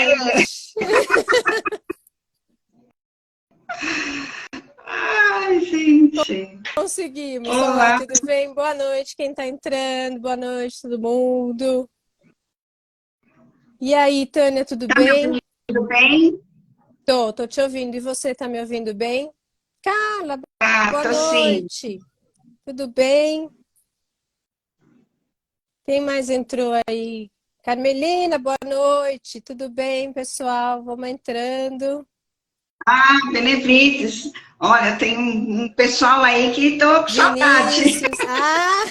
noite. Ai, gente. Conseguimos. Olá, Olá, tudo bem? Boa noite, quem está entrando. Boa noite, todo mundo. E aí, Tânia, tudo tá me bem? ouvindo bem? Tô te ouvindo. E você tá me ouvindo bem? Carla, Ah, boa tô sim. noite. Tudo bem? Quem mais entrou aí? Carmelina, boa noite. Tudo bem, pessoal? Vamos entrando. Ah, Benevides. Olha, tem um pessoal aí que tô com saudade. Vinícius. Ah,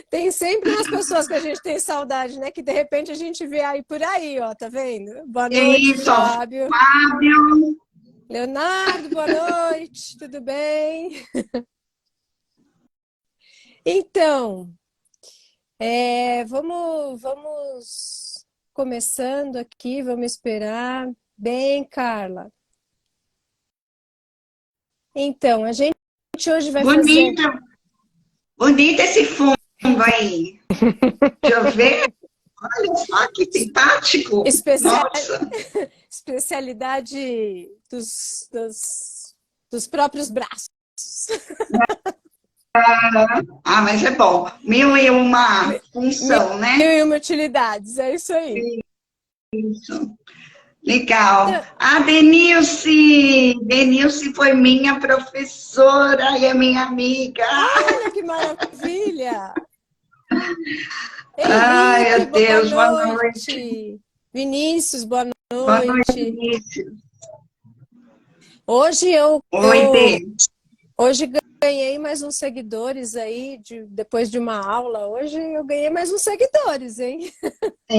tem sempre umas pessoas que a gente tem saudade, né? Que de repente a gente vê aí por aí, ó, tá vendo? Boa noite, Isso, ó, Fábio. Fábio. Leonardo, boa noite. Tudo bem? Então, vamos começando aqui, vamos esperar. Bem, Carla. Então, a gente hoje vai fazer Bonito, bonito esse fundo aí. Deixa eu ver. Olha só que simpático. especial, Nossa. especialidade dos próprios braços. Ah, mas é bom. Mil e uma Mil função, né? e uma utilidades, é isso aí. Isso. Legal. A Denilce. Denilce foi minha professora e é minha amiga. Olha que maravilha! Ai, Henrique, meu boa Deus, boa noite. noite. Vinícius, boa Boa noite, noite. Vinícius. Hoje eu, Oi, eu Dê. hoje ganhei mais uns seguidores aí, depois de uma aula. Hoje eu ganhei mais uns seguidores, hein? É,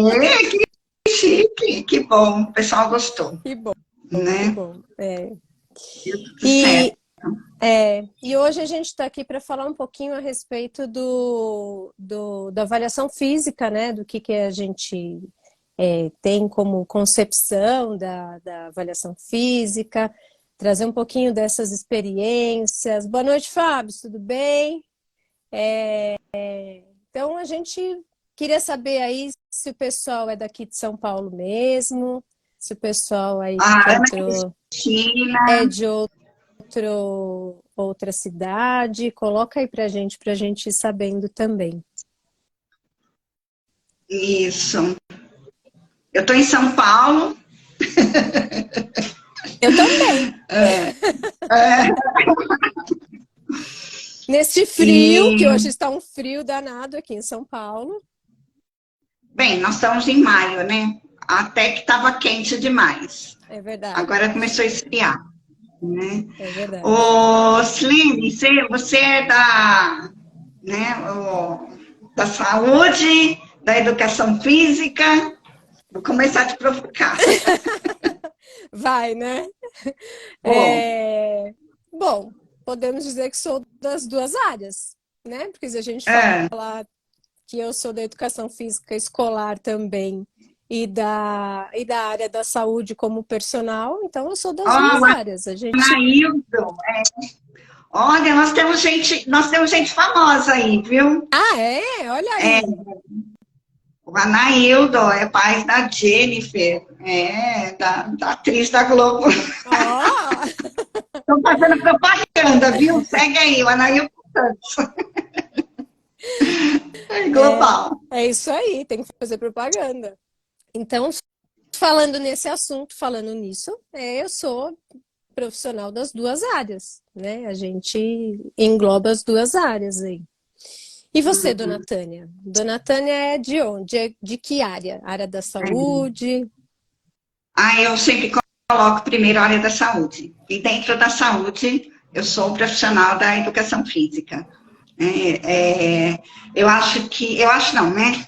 que chique. Que bom. O pessoal gostou, Que bom, que né? bom. É. Deu tudo certo. E, e hoje a gente está aqui para falar um pouquinho a respeito da avaliação física, né? Do que a gente tem como concepção da avaliação física, trazer um pouquinho dessas experiências. Boa noite, Fábio, tudo bem? Então a gente queria saber aí se o pessoal é daqui de São Paulo mesmo, se o pessoal aí A que Ana entrou Cristina. é de outra cidade. Coloca aí pra gente ir sabendo também. Isso. Eu estou em São Paulo. Eu também. É, Nesse frio, que e, hoje está um frio danado aqui em São Paulo. bem, nós estamos em maio, né? Até que estava quente demais. É verdade, Agora começou a esfriar, né? é verdade. Ô, Silene, você é né, da saúde, da educação física. Vou começar a te provocar. Vai, né? Bom, Bom, podemos dizer que sou das duas áreas, né? Porque se a gente é. falar que eu sou da educação física escolar também e da área da saúde como personal, então eu sou das duas Ó, áreas. A gente. Anaildo. Olha, nós temos gente famosa aí, viu? Ah, é? Olha É, aí. o Anaildo é pai da Jennifer, da atriz da Globo. Ó, Estão fazendo propaganda, viu? Segue aí, o Anaildo Santos. É é, global. é isso aí, tem que fazer propaganda. Então, falando nesse assunto, falando nisso, eu sou profissional das duas áreas, né? A gente engloba as duas áreas aí. E você, dona Tânia? Dona Tânia é de onde? É de que área? Área da saúde? Eu sempre coloco primeiro a área da saúde. E dentro da saúde, eu sou profissional da educação física. Eu acho que, eu acho não, né?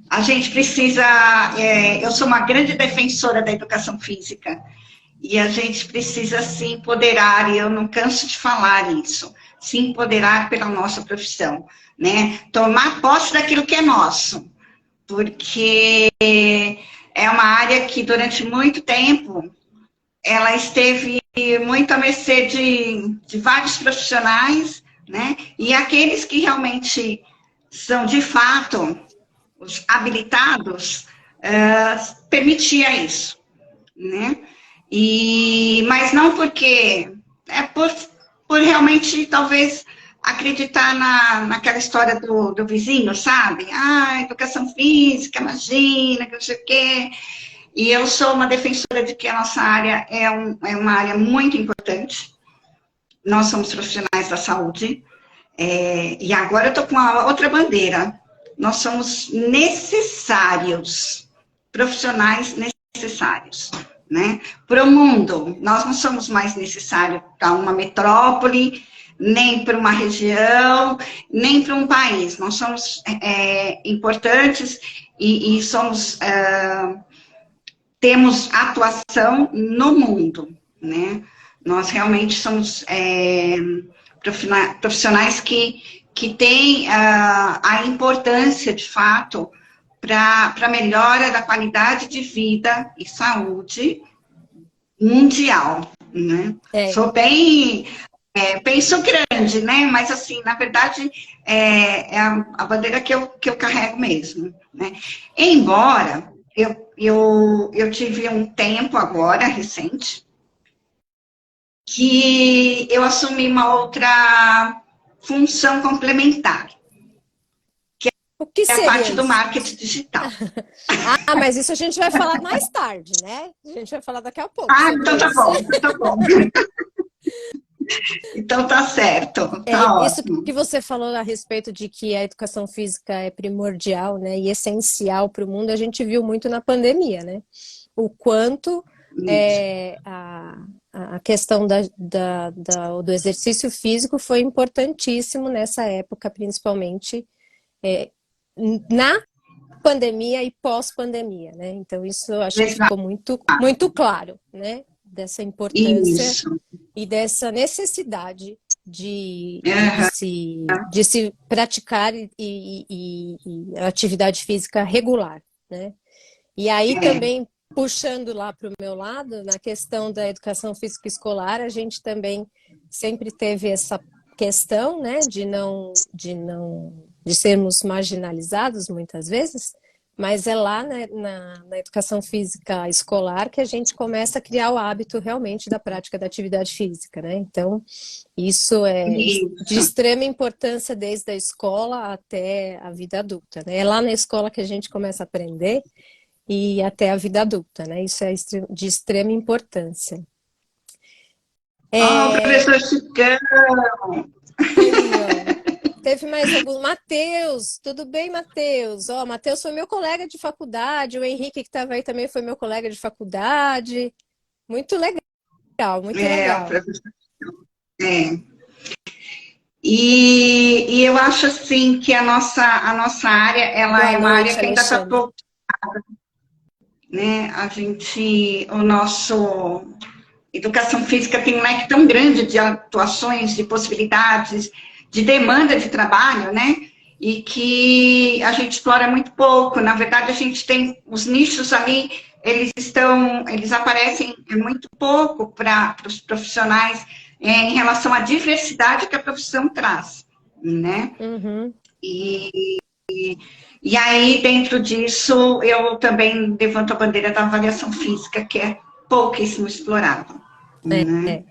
A gente precisa, eu sou uma grande defensora da educação física. E a gente precisa se empoderar, e eu não canso de falar isso, se empoderar pela nossa profissão, né? Tomar posse daquilo que é nosso, porque é uma área que durante muito tempo ela esteve muito à mercê de vários profissionais, né? E aqueles que realmente são de fato os habilitados permitia isso, né? Mas não porque... por realmente, talvez, acreditar naquela história do vizinho, sabe? Educação física, imagina, que não sei o quê. E eu sou uma defensora de que a nossa área é uma área muito importante. Nós somos profissionais da saúde. E agora eu estou com uma outra bandeira. Nós somos necessários, profissionais necessários, né? Para o mundo, nós não somos mais necessários para uma metrópole, nem para uma região, nem para um país. Nós somos importantes e somos... temos atuação no mundo, né? Nós realmente somos profissionais que têm a importância, de fato, para a melhora da qualidade de vida e saúde mundial, né? Sou bem... penso grande, né? Mas, assim, na verdade, é a bandeira que eu carrego mesmo, né? Embora... Eu tive um tempo agora, recente, que eu assumi uma outra função complementar, o que é a parte do marketing digital. Mas isso a gente vai falar mais tarde, né? A gente vai falar daqui a pouco. Então tá bom, tá bom. Então tá certo, isso que você falou a respeito de que a educação física é primordial, né, e essencial para o mundo, a gente viu muito na pandemia, né? O quanto a questão do exercício físico foi importantíssimo nessa época, principalmente na pandemia e pós-pandemia, né? Então isso eu acho que ficou muito claro, né? Dessa importância e dessa necessidade de se praticar e atividade física regular, né? E aí também, puxando lá para o meu lado, na questão da educação física escolar, a gente também sempre teve essa questão, né, de sermos marginalizados muitas vezes, mas é lá, né, na educação física escolar que a gente começa a criar o hábito realmente da prática da atividade física, né? Então, isso é de extrema importância desde a escola até a vida adulta, né? É lá na escola que a gente começa a aprender e até a vida adulta, né? Isso é de extrema importância. Professor Chicão! Teve mais algum? Matheus, tudo bem, Matheus? Matheus foi meu colega de faculdade, o Henrique que estava aí também foi meu colega de faculdade. Muito legal, muito legal. E eu acho, assim, que a nossa área, ela é uma área que ainda está pouco, né? Educação física tem um leque tão grande de atuações, de possibilidades, de demanda de trabalho, né? E que a gente explora muito pouco. Na verdade, a gente tem os nichos ali, eles aparecem muito pouco para os profissionais em relação à diversidade que a profissão traz, né? E aí, dentro disso, eu também levanto a bandeira da avaliação física, que é pouquíssimo explorado. Né?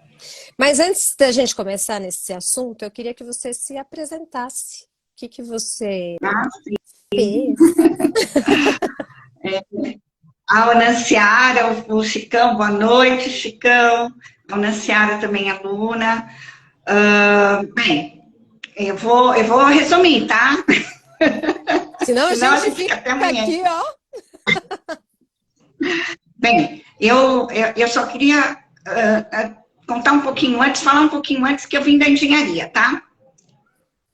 Mas antes da gente começar nesse assunto, eu queria que você se apresentasse. O que você fez? A Onanciara, o Chicão, boa noite, Chicão. A Onanciara também é aluna. Bem, eu vou resumir, tá? Senão a gente fica até amanhã. Aqui, ó. Bem, eu só queria contar um pouquinho antes, falar um pouquinho antes que eu vim da engenharia, tá?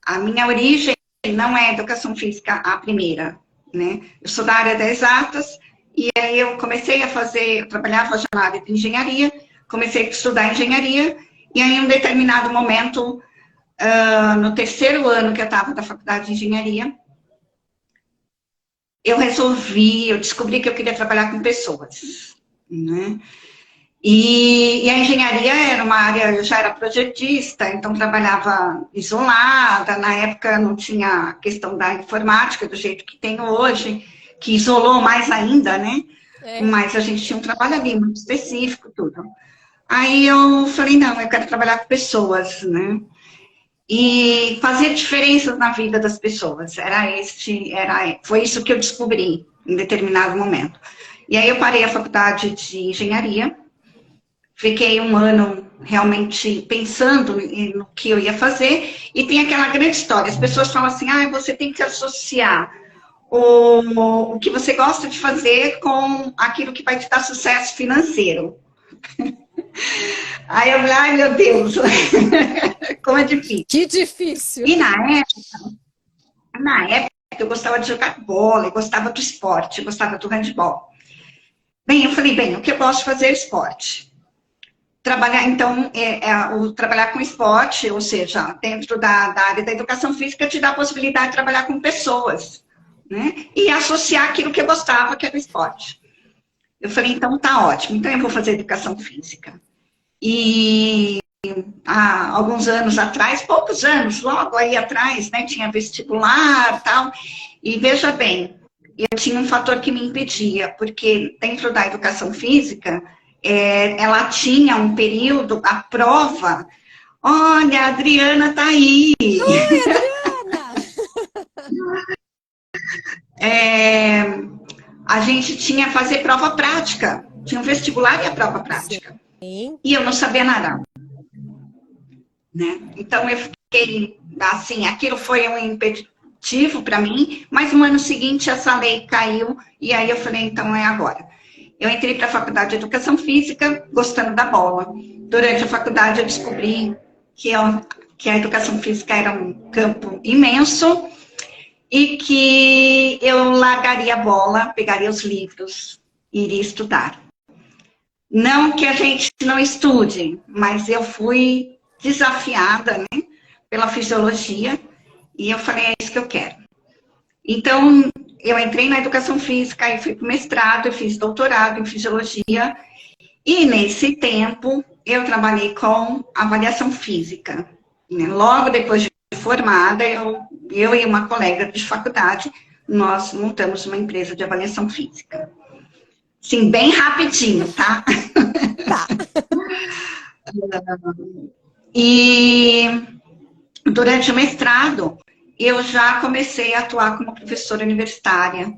A minha origem não é educação física a primeira, né? Eu sou da área das exatas, e aí eu comecei eu trabalhava já na área de engenharia, comecei a estudar engenharia, e aí em um determinado momento, no terceiro ano que eu estava da faculdade de engenharia, eu descobri que eu queria trabalhar com pessoas, né? E a engenharia era uma área, eu já era projetista, então trabalhava isolada, na época não tinha a questão da informática do jeito que tem hoje, que isolou mais ainda, né? É. Mas a gente tinha um trabalho ali muito específico, tudo. Aí eu falei, não, eu quero trabalhar com pessoas, né? E fazer diferenças na vida das pessoas. Foi isso que eu descobri em determinado momento. E aí eu parei a faculdade de engenharia, fiquei um ano realmente pensando no que eu ia fazer, e tem aquela grande história, as pessoas falam assim, você tem que associar o que você gosta de fazer com aquilo que vai te dar sucesso financeiro. Aí eu falei, ai meu Deus, como é difícil. Que difícil. E na época eu gostava de jogar bola, eu gostava do esporte, eu gostava do handebol. Bem, eu falei, o que eu gosto de fazer é esporte. Trabalhar, então, trabalhar com esporte, ou seja, dentro da área da educação física, te dá a possibilidade de trabalhar com pessoas, né? E associar aquilo que eu gostava, que era o esporte. Eu falei, então tá ótimo, então eu vou fazer educação física. E há alguns anos atrás, poucos anos, logo aí atrás, né, tinha vestibular e tal, e veja bem, eu tinha um fator que me impedia, porque dentro da educação física, ela tinha um período, a prova, olha, a Adriana tá aí. Oi, Adriana! A gente tinha que fazer prova prática, tinha um vestibular e a prova prática. Sim. E eu não sabia nadar, né? Então eu fiquei, assim, aquilo foi um impeditivo para mim, mas no ano seguinte essa lei caiu, e aí eu falei, então é agora. Eu entrei para a faculdade de Educação Física, gostando da bola. Durante a faculdade eu descobri que a Educação Física era um campo imenso e que eu largaria a bola, pegaria os livros e iria estudar. Não que a gente não estude, mas eu fui desafiada, né, pela fisiologia e eu falei, é isso que eu quero. Então, eu entrei na educação física, aí fui para o mestrado, eu fiz doutorado em fisiologia, e nesse tempo eu trabalhei com avaliação física. Logo depois de formada, eu e uma colega de faculdade, nós montamos uma empresa de avaliação física. Sim, bem rapidinho, tá? Tá. E durante o mestrado, eu já comecei a atuar como professora universitária.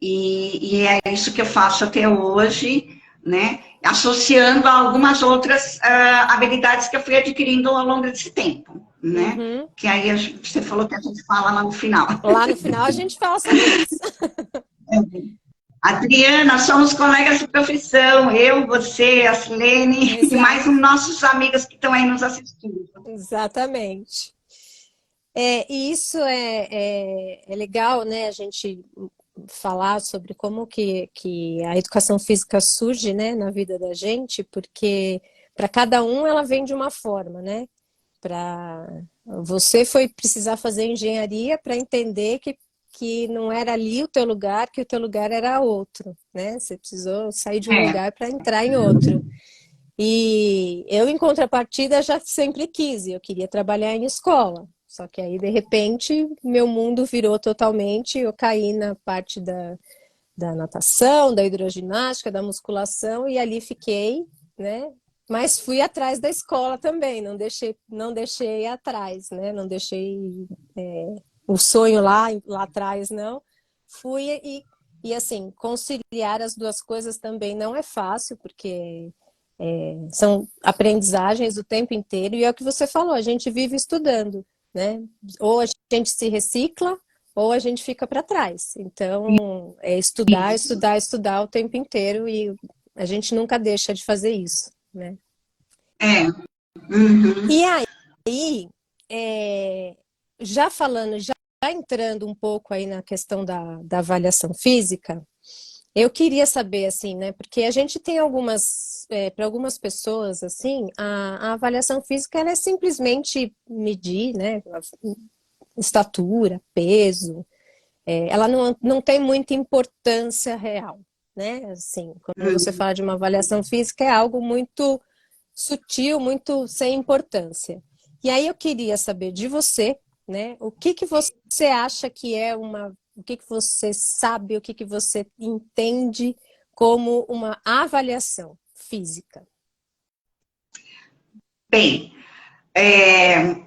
E é isso que eu faço até hoje, né? Associando a algumas outras habilidades que eu fui adquirindo ao longo desse tempo, né? Uhum. Que aí você falou que a gente fala lá no final. Lá no final a gente fala sobre isso. Adriana, somos colegas de profissão, eu, você, a Silene e Exato. mais uns nossos amigos que estão aí nos assistindo. Exatamente. E isso é legal, né? A gente falar sobre como que a educação física surge, né, na vida da gente, porque para cada um ela vem de uma forma, né? Você foi precisar fazer engenharia para entender que não era ali o teu lugar, que o teu lugar era outro, né? Você precisou sair de um lugar para entrar em outro. E eu, em contrapartida, já sempre quis, eu queria trabalhar em escola. Só que aí, de repente, meu mundo virou totalmente, eu caí na parte da natação, da hidroginástica, da musculação, e ali fiquei, né? Mas fui atrás da escola também, não deixei atrás, né? Não deixei o sonho lá atrás, não. Fui e assim, conciliar as duas coisas também não é fácil, porque são aprendizagens o tempo inteiro, e é o que você falou, a gente vive estudando, né? Ou a gente se recicla, ou a gente fica para trás. Então, é estudar, Isso. estudar, estudar o tempo inteiro, e a gente nunca deixa de fazer isso, né? Uhum. E aí, é, já entrando um pouco aí na questão da avaliação física, eu queria saber, assim, né? Porque a gente tem para algumas pessoas, assim, a avaliação física ela é simplesmente medir, né? Estatura, peso. Ela não tem muita importância real, né? Assim, quando você Uhum. fala de uma avaliação física, é algo muito sutil, muito sem importância. E aí eu queria saber de você, né? O que você acha que é O que que você sabe, o que que você entende como uma avaliação física? Bem,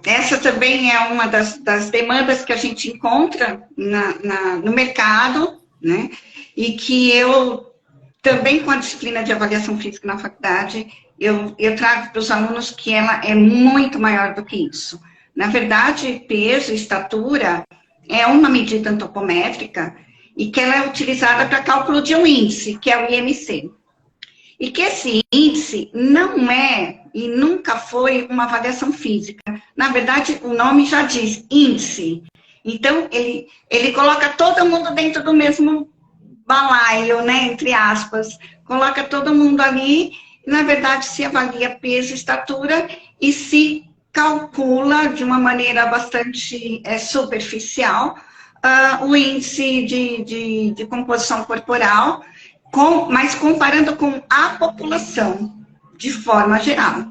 essa também é uma das demandas que a gente encontra no mercado, né? E que eu também, com a disciplina de avaliação física na faculdade, eu trago para os alunos que ela é muito maior do que isso. Na verdade, peso, estatura, é uma medida antropométrica e que ela é utilizada para cálculo de um índice, que é o IMC. E que esse índice não é e nunca foi uma avaliação física. Na verdade, o nome já diz índice. Então, ele coloca todo mundo dentro do mesmo balaio, né, entre aspas. Coloca todo mundo ali, e, na verdade, se avalia peso, estatura e se calcula de uma maneira bastante superficial o índice de composição corporal, mas comparando com a população, de forma geral,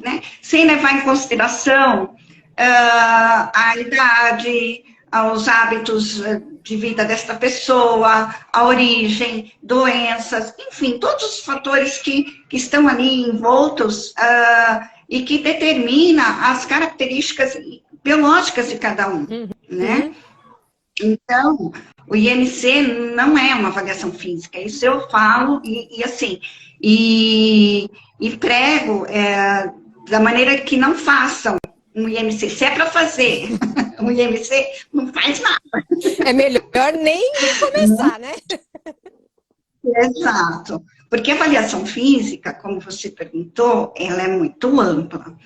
né? Sem levar em consideração a idade, os hábitos de vida desta pessoa, a origem, doenças, enfim, todos os fatores que estão ali envoltos e que determinam as características biológicas de cada um, né? Então, o IMC não é uma avaliação física, isso eu falo e prego da maneira que não façam um IMC. Se é para fazer um IMC, não faz nada. É melhor nem começar, né? Exato. Porque a avaliação física, como você perguntou, ela é muito ampla.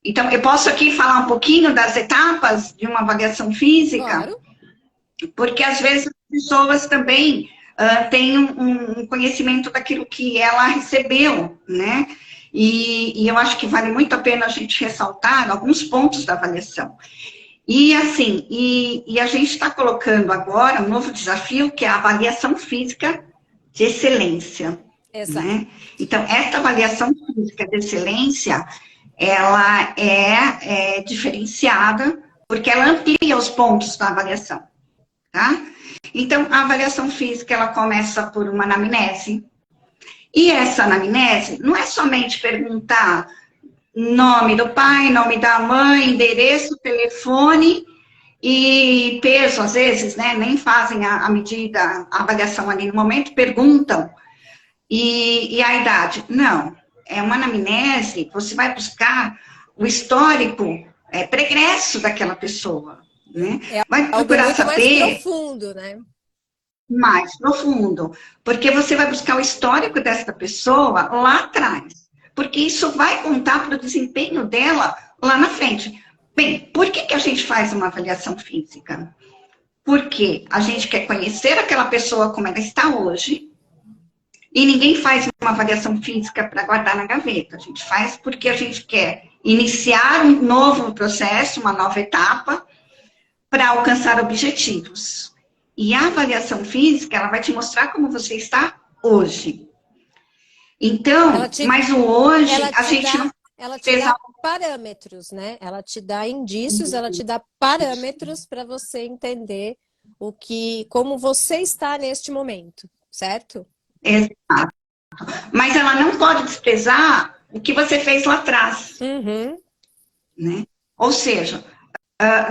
Então, eu posso aqui falar um pouquinho das etapas de uma avaliação física? Claro. Porque, às vezes, as pessoas também têm um conhecimento daquilo que ela recebeu, né? E eu acho que vale muito a pena a gente ressaltar alguns pontos da avaliação. E, assim, a gente está colocando agora um novo desafio, que é a avaliação física de excelência. Exato. Né? Então, essa avaliação física de excelência, ela é diferenciada, porque ela amplia os pontos da avaliação. Tá? Então, a avaliação física, ela começa por uma anamnese. E essa anamnese não é somente perguntar nome do pai, nome da mãe, endereço, telefone e peso, às vezes, né? Nem fazem a medida, a avaliação ali no momento, perguntam. E a idade? Não. É uma anamnese, você vai buscar o histórico pregresso daquela pessoa. Né? Vai procurar muito saber mais profundo, né? Mais profundo, porque você vai buscar o histórico dessa pessoa lá atrás, porque isso vai contar para o desempenho dela lá na frente. Bem, por que a gente faz uma avaliação física? Porque a gente quer conhecer aquela pessoa como ela está hoje, e ninguém faz uma avaliação física para guardar na gaveta. A gente faz porque a gente quer iniciar um novo processo, uma nova etapa, para alcançar objetivos. E a avaliação física, ela vai te mostrar como você está hoje. Então, mas o hoje, a gente não... Ela te dá parâmetros, né? Ela te dá indícios, ela te dá parâmetros para você entender como você está neste momento, certo? Exato. Mas ela não pode desprezar o que você fez lá atrás. Né? Ou seja,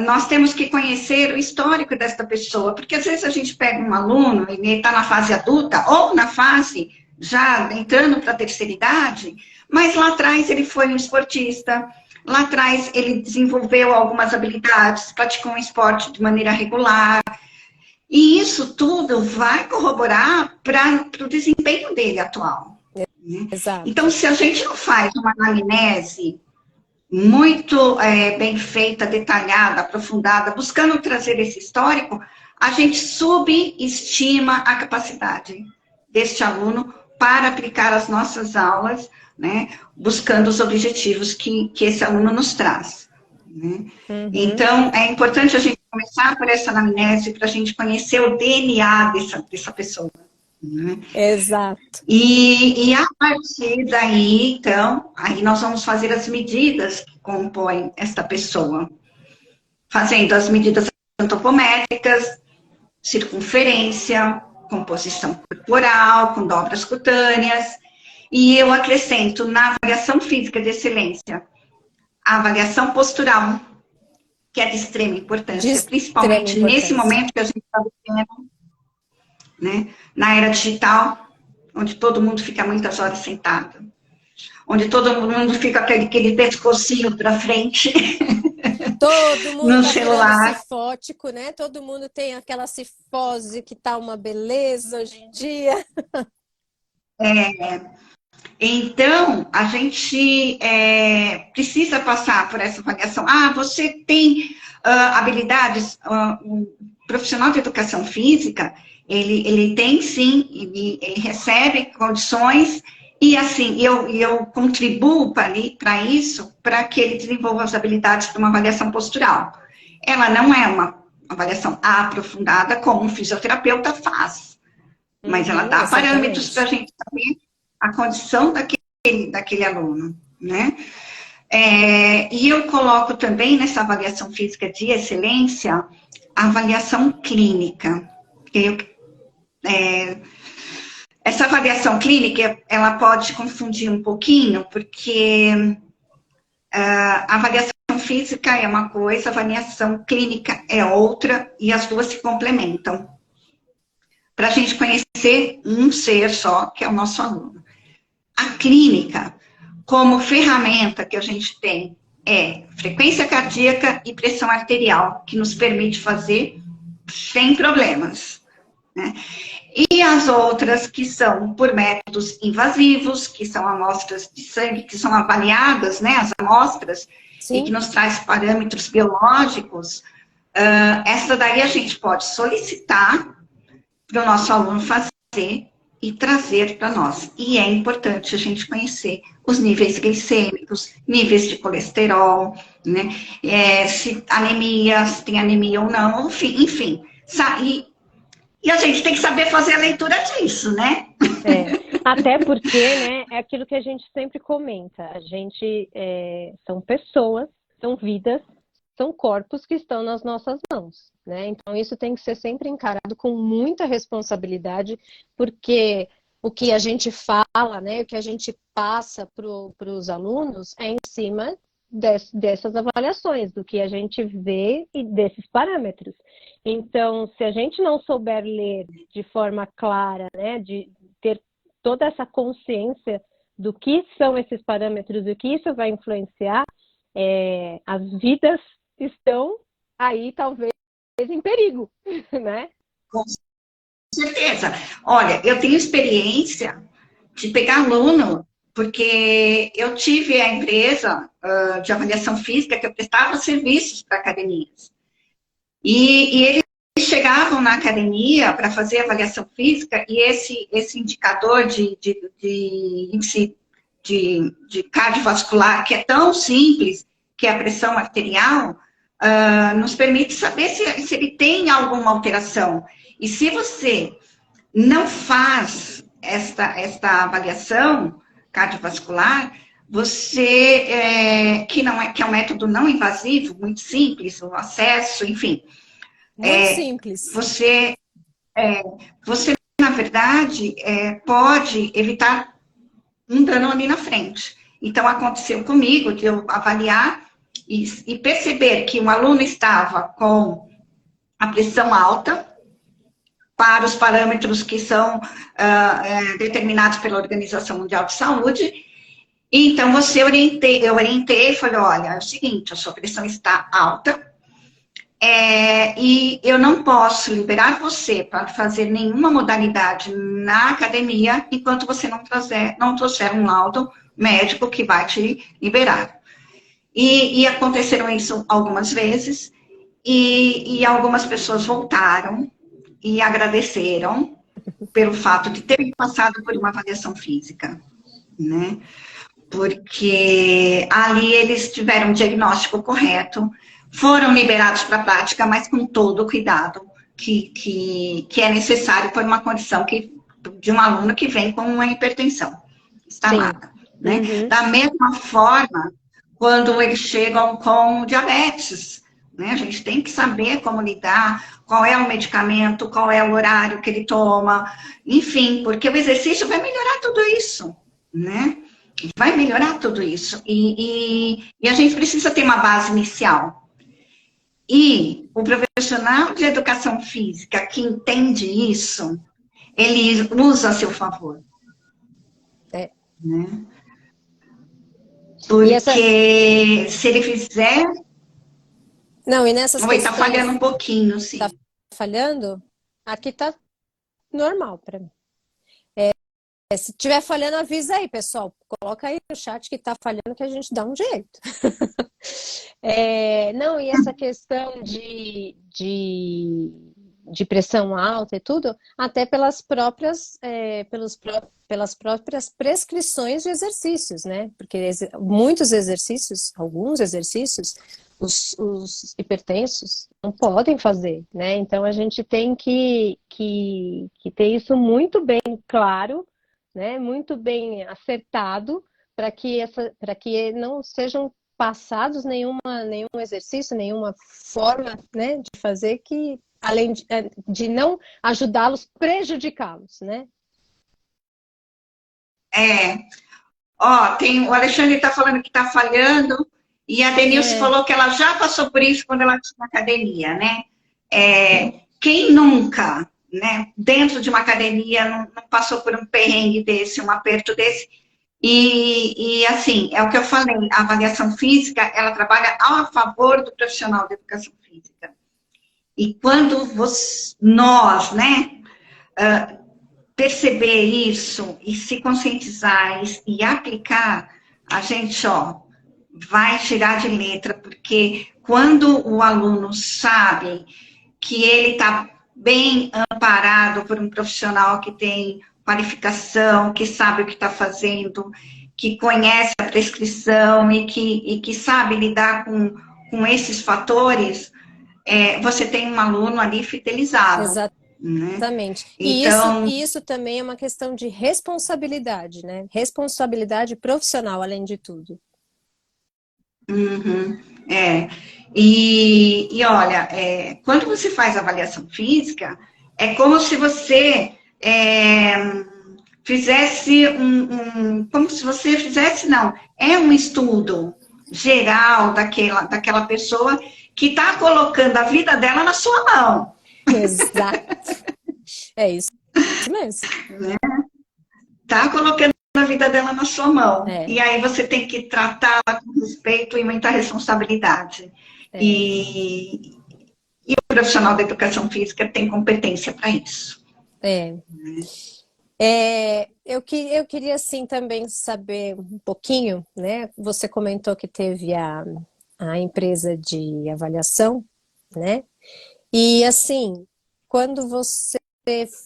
nós temos que conhecer o histórico desta pessoa, porque às vezes a gente pega um aluno e ele está na fase adulta, ou na fase já entrando para a terceira idade, mas lá atrás ele foi um esportista, lá atrás ele desenvolveu algumas habilidades, praticou um esporte de maneira regular, e isso tudo vai corroborar para o desempenho dele atual. Né? Exato. Então, se a gente não faz uma anamnese muito bem feita, detalhada, aprofundada, buscando trazer esse histórico, a gente subestima a capacidade deste aluno para aplicar as nossas aulas, né, buscando os objetivos que esse aluno nos traz. Né? Então, é importante a gente começar por essa anamnese para a gente conhecer o DNA dessa pessoa. Né? Exato. E a partir daí, então, aí nós vamos fazer as medidas que compõem esta pessoa. Fazendo as medidas antropométricas, circunferência, composição corporal, com dobras cutâneas, e eu acrescento na avaliação física de excelência a avaliação postural, que é de extrema importância, principalmente nesse momento que a gente está vivendo, né, na era digital, onde todo mundo fica muitas horas sentado, onde todo mundo fica com aquele pescocinho para frente. Todo mundo no tá celular. Cifótico, né? Todo mundo tem aquela cifose que tá uma beleza hoje em dia. Então, a gente precisa passar por essa avaliação. Ah, você tem habilidades, um profissional de educação física, ele tem sim, ele recebe condições, e assim, eu contribuo para isso, para que ele desenvolva as habilidades para uma avaliação postural. Ela não é uma avaliação aprofundada, como um fisioterapeuta faz, mas ela dá parâmetros para a gente saber a condição daquele aluno, né? E eu coloco também nessa avaliação física de excelência a avaliação clínica. Essa avaliação clínica, ela pode confundir um pouquinho, porque a avaliação física é uma coisa, a avaliação clínica é outra, e as duas se complementam. Para a gente conhecer um ser só, que é o nosso aluno. A clínica, como ferramenta que a gente tem, é frequência cardíaca e pressão arterial, que nos permite fazer sem problemas, né? E as outras que são por métodos invasivos, que são amostras de sangue, que são avaliadas, né, as amostras, sim, e que nos traz parâmetros biológicos, essa daí a gente pode solicitar para o nosso aluno fazer e trazer para nós. E é importante a gente conhecer os níveis glicêmicos, níveis de colesterol, né, se anemia, se tem anemia ou não, enfim. E a gente tem que saber fazer a leitura disso, né? Até porque, né, é aquilo que a gente sempre comenta. A gente são pessoas, são vidas, são corpos que estão nas nossas mãos, né? Então isso tem que ser sempre encarado com muita responsabilidade, porque o que a gente fala, né, o que a gente passa para os alunos é em cima dessas avaliações, do que a gente vê e desses parâmetros. Então, se a gente não souber ler de forma clara, né, de ter toda essa consciência do que são esses parâmetros e o que isso vai influenciar, as vidas estão aí, talvez, em perigo, né? Com certeza. Olha, eu tenho experiência de pegar aluno, porque eu tive a empresa de avaliação física que eu prestava serviços para academias. E eles chegavam na academia para fazer avaliação física, e esse indicador de índice de cardiovascular, que é tão simples, que é a pressão arterial, nos permite saber se ele tem alguma alteração. E se você não faz esta avaliação cardiovascular, você, que é um método não invasivo, muito simples, o acesso, enfim. Muito simples. Você, na verdade, pode evitar um dano ali na frente. Então, aconteceu comigo de eu avaliar e perceber que um aluno estava com a pressão alta, para os parâmetros que são determinados pela Organização Mundial de Saúde. E, então, eu orientei e falei, olha, é o seguinte, a sua pressão está alta, e eu não posso liberar você para fazer nenhuma modalidade na academia enquanto você não trouxer um laudo médico que vai te liberar. E aconteceram isso algumas vezes, e algumas pessoas voltaram e agradeceram pelo fato de terem passado por uma avaliação física, né? Porque ali eles tiveram o diagnóstico correto, foram liberados para a prática, mas com todo o cuidado que é necessário por uma condição de um aluno que vem com uma hipertensão instalada, né? Uhum. Da mesma forma, quando eles chegam com diabetes, né? A gente tem que saber como lidar, qual é o medicamento, qual é o horário que ele toma, enfim, porque o exercício vai melhorar tudo isso, né? Vai melhorar tudo isso. E a gente precisa ter uma base inicial. E o profissional de educação física que entende isso, ele usa a seu favor. É. Né? Porque se ele fizer... Não, e nessas Oi, questões... tá falhando um pouquinho, sim. Tá falhando? Aqui tá normal para mim. Se tiver falhando, avisa aí, pessoal. Coloca aí no chat que tá falhando que a gente dá um jeito. Não, e essa questão de pressão alta e tudo, até pelas próprias prescrições de exercícios, né? Porque muitos exercícios, alguns exercícios, os hipertensos não podem fazer, né? Então a gente tem que ter isso muito bem claro, né? Muito bem acertado, para que não sejam passados nenhum exercício, nenhuma forma, né, de fazer que, além de não ajudá-los, prejudicá-los, né? O Alexandre está falando que está falhando, e a Denilce falou que ela já passou por isso quando ela tinha academia, né? Quem nunca, né, dentro de uma academia, não passou por um perrengue desse, um aperto desse? E assim, é o que eu falei, a avaliação física, ela trabalha a favor do profissional de educação física. E quando nós, né, perceber isso e se conscientizar e aplicar, a gente, vai tirar de letra, porque quando o aluno sabe que ele está bem amparado por um profissional que tem qualificação, que sabe o que está fazendo, que conhece a prescrição e que sabe lidar com esses fatores, você tem um aluno ali fidelizado. Exatamente. Né? Então, e isso também é uma questão de responsabilidade, né? Responsabilidade profissional, além de tudo. E olha, quando você faz avaliação física, é como se você fizesse um estudo geral daquela pessoa que está colocando a vida dela na sua mão. Exato. É isso mesmo. Está colocando a vida dela na sua mão. E aí você tem que tratá-la com respeito e muita responsabilidade. E o profissional da educação física tem competência para isso. Eu queria, assim, também saber um pouquinho, né? Você comentou que teve a empresa de avaliação, né? E, assim, quando você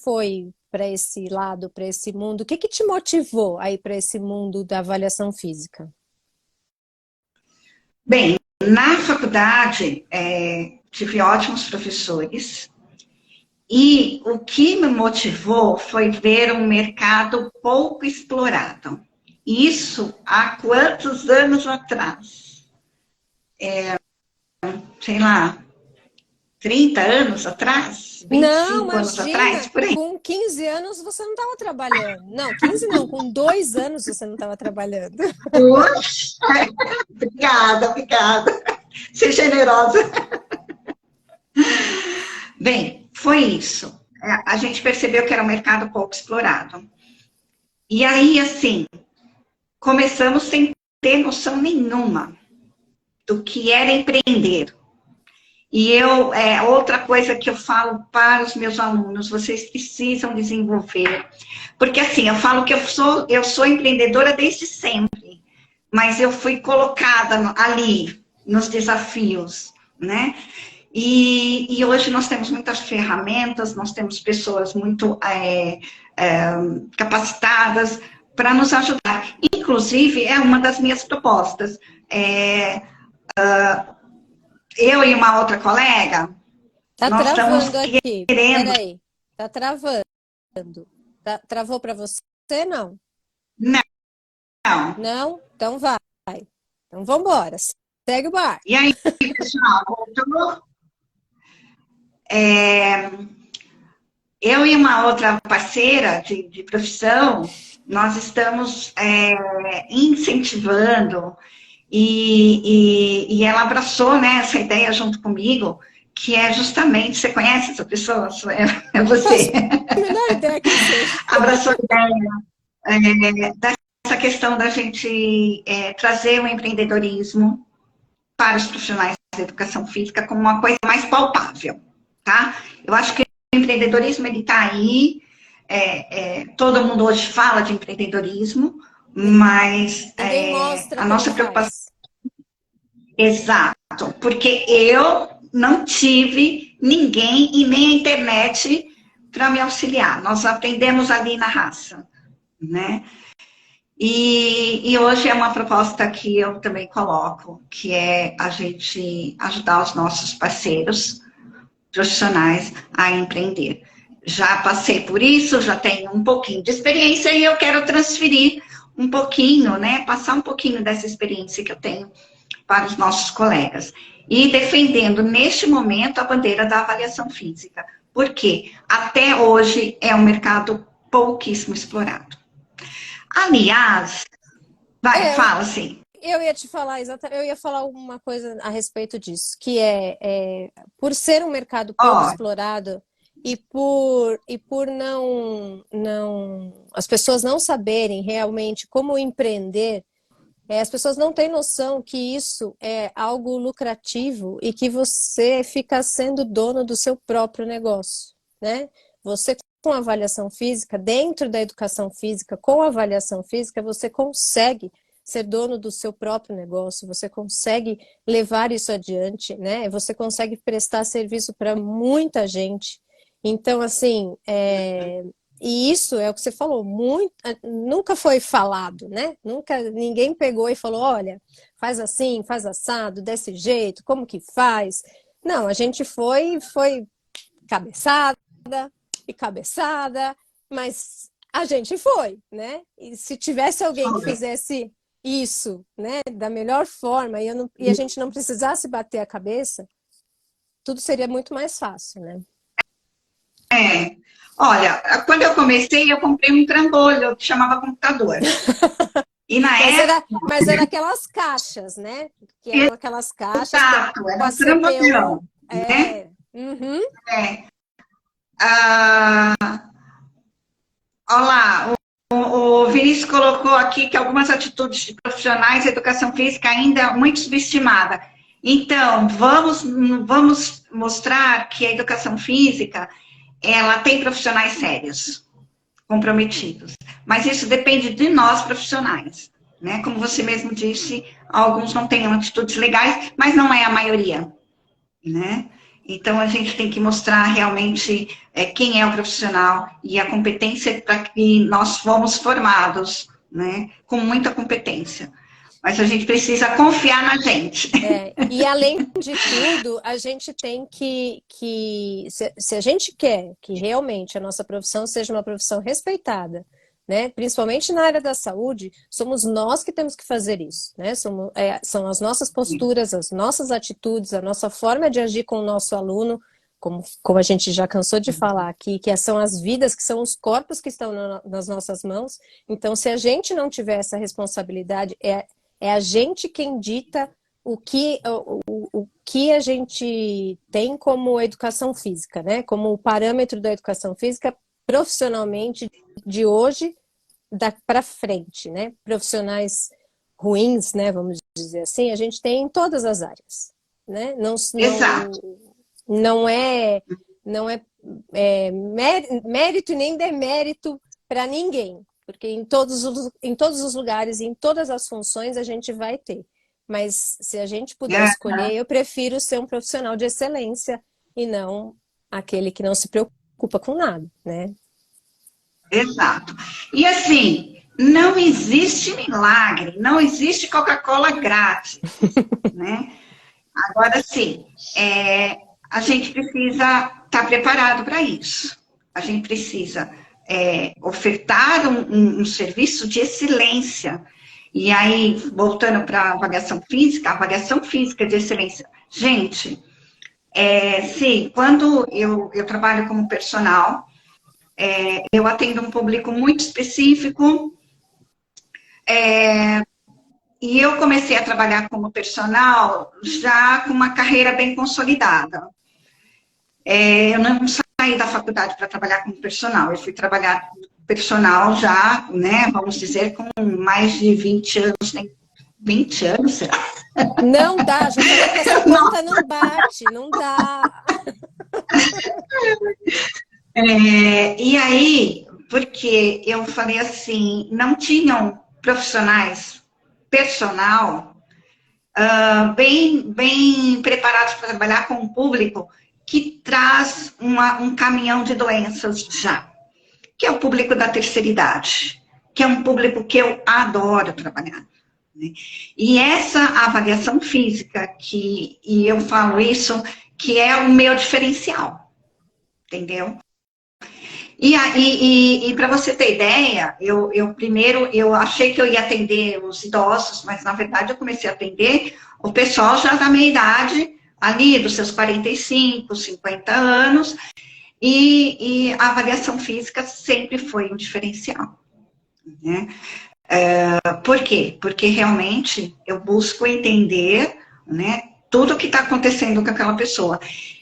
foi para esse lado, para esse mundo, o que te motivou a ir para esse mundo da avaliação física? Bem, na faculdade, tive ótimos professores, e o que me motivou foi ver um mercado pouco explorado. Isso há quantos anos atrás? Sei lá, 30 anos atrás? 25 anos atrás? Por aí. Com 15 anos você não estava trabalhando. Não, 15 não, com 2 anos você não estava trabalhando. Poxa, obrigada. Ser generosa. Bem, foi isso. A gente percebeu que era um mercado pouco explorado. E aí, assim, começamos sem ter noção nenhuma do que era empreender. E outra coisa que eu falo para os meus alunos, vocês precisam desenvolver. Porque, assim, eu falo que eu sou empreendedora desde sempre, mas eu fui colocada ali, nos desafios, né? E hoje nós temos muitas ferramentas, nós temos pessoas muito capacitadas para nos ajudar. Inclusive, é uma das minhas propostas. Eu e uma outra colega, nós estamos aqui. querendo... Peraí, tá travando. Travou para você, não? Não. Não? Então vai. Então vamos embora. segue o bar. E aí, pessoal, voltou? Eu e uma outra parceira de profissão, nós estamos incentivando e ela abraçou, né, essa ideia junto comigo, que é justamente, você conhece essa pessoa? É você. A melhor ideia que seja. Abraçou a ideia dessa questão da gente trazer o empreendedorismo para os profissionais da educação física como uma coisa mais palpável, tá? Eu acho que o empreendedorismo, ele está aí, todo mundo hoje fala de empreendedorismo, mas mostra a nossa como preocupação... faz. Exato, porque eu não tive ninguém e nem a internet para me auxiliar. Nós aprendemos ali na raça, né? E hoje é uma proposta que eu também coloco, que é a gente ajudar os nossos parceiros profissionais a empreender. Já passei por isso, já tenho um pouquinho de experiência e eu quero transferir um pouquinho, né? Passar um pouquinho dessa experiência que eu tenho para os nossos colegas. E defendendo, neste momento, a bandeira da avaliação física. Porque até hoje é um mercado pouquíssimo explorado. Aliás, fala assim. Eu ia te falar, eu ia falar uma coisa a respeito disso, que por ser um mercado pouco explorado e por as pessoas não saberem realmente como empreender, as pessoas não têm noção que isso é algo lucrativo e que você fica sendo dono do seu próprio negócio, né? Você com avaliação física, dentro da educação física, com avaliação física, você consegue ser dono do seu próprio negócio, você consegue levar isso adiante, né? Você consegue prestar serviço para muita gente. Então, assim, e isso é o que você falou, nunca foi falado, né? Nunca ninguém pegou e falou, olha, faz assim, faz assado, desse jeito, como que faz? Não, a gente foi cabeçada e cabeçada, mas a gente foi, né? E se tivesse alguém que fizesse isso, né, da melhor forma, e a gente não precisasse bater a cabeça, tudo seria muito mais fácil, né? Olha, quando eu comecei, eu comprei um trambolho que chamava computador. E na época... Mas era aquelas caixas, né? Que eram aquelas caixas... Exato, era um trambolhão, né? Uhum. Olha lá, o Vinícius colocou aqui que algumas atitudes de profissionais de educação física ainda muito subestimada. Então, vamos mostrar que a educação física, ela tem profissionais sérios, comprometidos. Mas isso depende de nós, profissionais, né? Como você mesmo disse, alguns não têm atitudes legais, mas não é a maioria, né? Então, a gente tem que mostrar realmente quem é o profissional e a competência para que nós fomos formados, né? Com muita competência. Mas a gente precisa confiar na gente. E além de tudo, a gente tem que se a gente quer que realmente a nossa profissão seja uma profissão respeitada, né? Principalmente na área da saúde, somos nós que temos que fazer isso, né? São as nossas posturas, as nossas atitudes, a nossa forma de agir com o nosso aluno, como a gente já cansou de falar aqui, que são as vidas, que são os corpos que estão nas nossas mãos. Então, se a gente não tiver essa responsabilidade, é a gente quem dita o que a gente tem como educação física, né? Como o parâmetro da educação física profissionalmente de hoje para frente, né? Profissionais ruins, né? Vamos dizer assim, a gente tem em todas as áreas, né? Não é mérito e nem demérito para ninguém. Porque em todos os lugares, em todas as funções, a gente vai ter. Mas se a gente puder escolher, eu prefiro ser um profissional de excelência e não aquele que não se preocupa com nada, né? Exato. E assim, não existe milagre, não existe Coca-Cola grátis, né? Agora sim, a gente precisa estar preparado para isso. A gente precisa... ofertar um serviço de excelência. E aí, voltando para a avaliação física de excelência. Gente, sim, quando eu trabalho como personal, eu atendo um público muito específico, e eu comecei a trabalhar como personal já com uma carreira bem consolidada. Eu não saí da faculdade para trabalhar como personal, eu fui trabalhar personal já, né, vamos dizer, com mais de 20 anos, né? 20 anos, será? Não dá, já falei que essa conta não bate, não dá. E aí, porque eu falei assim, não tinham profissionais personal bem preparados para trabalhar com um público que traz um caminhão de doenças já, que é o público da terceira idade, que é um público que eu adoro trabalhar. Né? E essa avaliação física, e eu falo isso, que é o meu diferencial, entendeu? E para você ter ideia, primeiro eu achei que eu ia atender os idosos, mas na verdade eu comecei a atender o pessoal já da minha idade, ali dos seus 45, 50 anos, e a avaliação física sempre foi um diferencial. Né? Por quê? Porque realmente eu busco entender, né, tudo o que está acontecendo com aquela pessoa,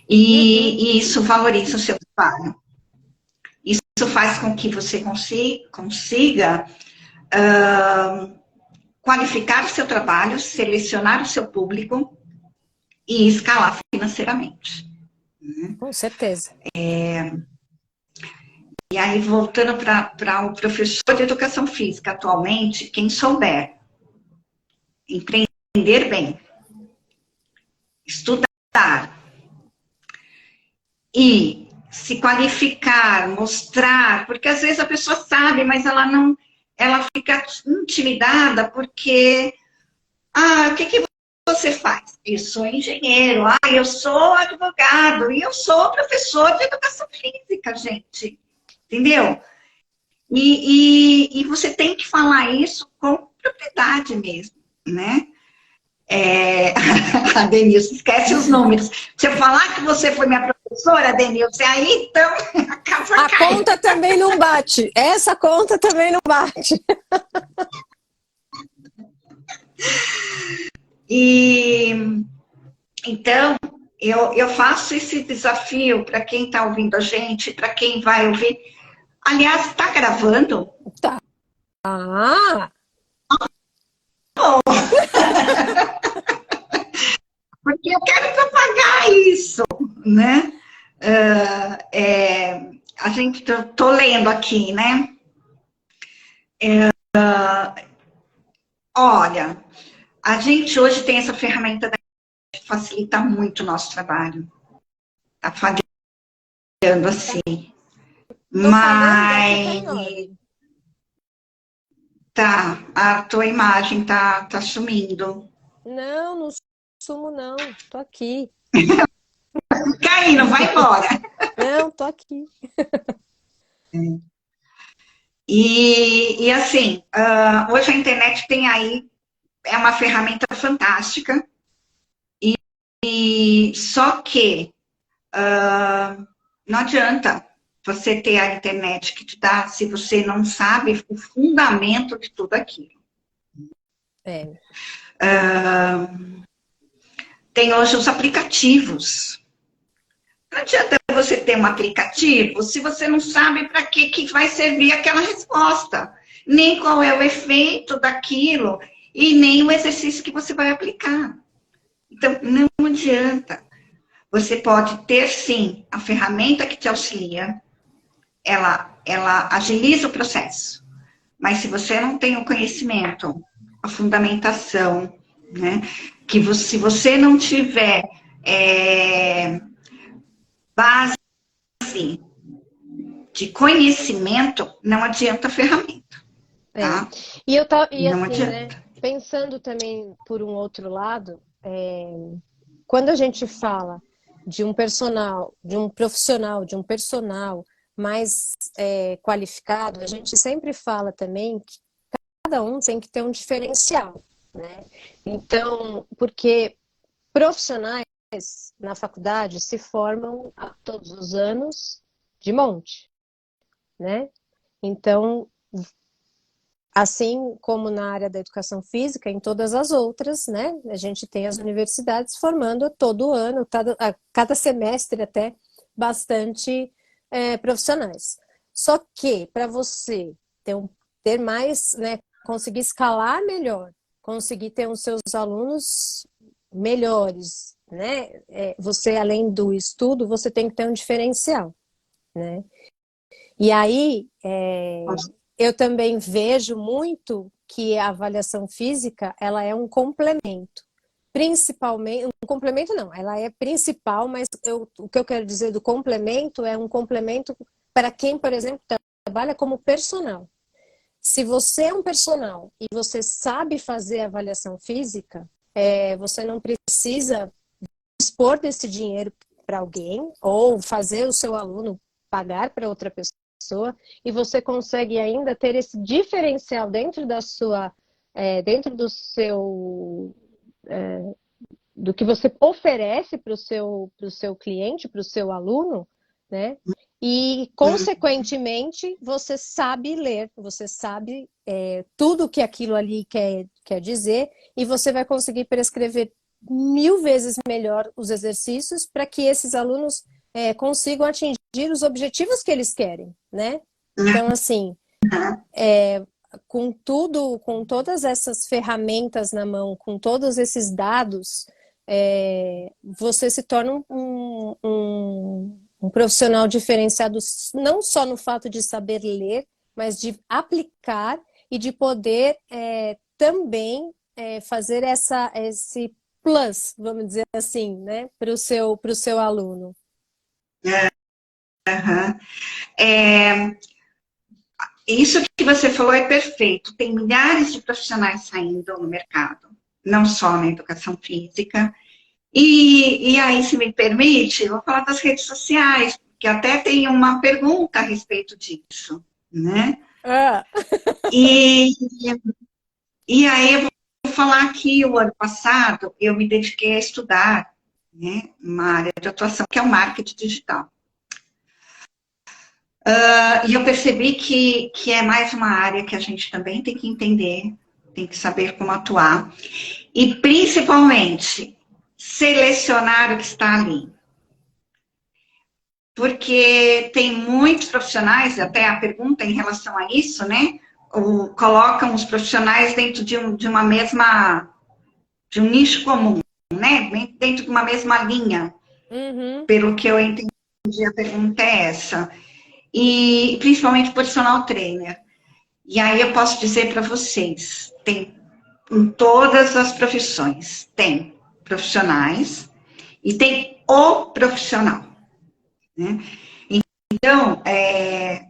e isso valoriza o seu trabalho. Isso faz com que você consiga qualificar o seu trabalho, selecionar o seu público e escalar financeiramente. Com certeza. E aí, voltando para o professor de educação física, atualmente, quem souber empreender bem, estudar e se qualificar, mostrar, porque às vezes a pessoa sabe, mas ela fica intimidada porque, o que você faz? Eu sou engenheiro, eu sou advogado, e eu sou professor de educação física, gente, entendeu? E você tem que falar isso com propriedade mesmo, né? A Denilson, esquece os números. Se eu falar que você foi minha professora, Denilson, aí então a casa A cai. conta também não bate. Essa conta também não bate. E então eu faço esse desafio para quem está ouvindo a gente, para quem vai ouvir. Aliás, está gravando? Tá. Ah! Porque eu quero propagar isso, né? A gente, tô lendo aqui, né? Olha, a gente hoje tem essa ferramenta que facilita muito o nosso trabalho. Tá falhando assim. Mas tá, a tua imagem tá sumindo. Não, não sumo não. Tô aqui. Caindo, vai embora. Não, tô aqui. E assim, hoje a internet tem aí, é uma ferramenta fantástica, e só que não adianta você ter a internet que te dá se você não sabe o fundamento de tudo aquilo. Tem hoje os aplicativos. Não adianta você ter um aplicativo se você não sabe para que vai servir aquela resposta, nem qual é o efeito daquilo e nem o exercício que você vai aplicar. Então, não adianta. Você pode ter, sim, a ferramenta que te auxilia, ela agiliza o processo, mas se você não tem o conhecimento, a fundamentação, né, se você não tiver base de conhecimento, não adianta a ferramenta. Tá? Não assim, adianta. Né, pensando também por um outro lado, quando a gente fala de um personal, de um profissional, de um personal mais qualificado, a gente sempre fala também que um tem que ter um diferencial, né? Então, porque profissionais na faculdade se formam a todos os anos de monte, né? Então, assim como na área da educação física, em todas as outras, né? A gente tem as universidades formando todo ano, cada semestre até, bastante profissionais. Só que para você ter mais, né? Conseguir escalar melhor, conseguir ter os seus alunos melhores, né? Você, além do estudo, você tem que ter um diferencial, né? E aí, eu também vejo muito que a avaliação física, ela é um complemento. Principalmente, um complemento não, ela é principal, mas o que eu quero dizer do complemento é um complemento para quem, por exemplo, trabalha como personal. Se você é um personal e você sabe fazer avaliação física, você não precisa dispor desse dinheiro para alguém ou fazer o seu aluno pagar para outra pessoa, e você consegue ainda ter esse diferencial dentro da sua, dentro do seu, do que você oferece para o seu cliente, para o seu aluno, né? E, consequentemente, você sabe ler, você sabe tudo que aquilo ali quer dizer, e você vai conseguir prescrever 1000 vezes melhor os exercícios para que esses alunos consigam atingir os objetivos que eles querem, né? Então, assim, com tudo, com todas essas ferramentas na mão, com todos esses dados, você se torna um profissional diferenciado, não só no fato de saber ler, mas de aplicar e de poder também fazer esse plus, vamos dizer assim, né, para o seu aluno. Uhum. Isso que você falou é perfeito. Tem milhares de profissionais saindo no mercado, não só na educação física. E aí, se me permite, eu vou falar das redes sociais, que até tem uma pergunta a respeito disso, né? E, e aí eu vou falar que o ano passado eu me dediquei a estudar, né, uma área de atuação que é o marketing digital. E eu percebi que é mais uma área que a gente também tem que entender, tem que saber como atuar, e principalmente selecionar o que está ali. Porque tem muitos profissionais, até a pergunta em relação a isso, né? Colocam os profissionais dentro de uma mesma, de um nicho comum, né? Dentro de uma mesma linha. Uhum. Pelo que eu entendi, a pergunta é essa. E principalmente personal trainer. E aí eu posso dizer para vocês, tem em todas as profissões, tem profissionais e tem o profissional, né? Então,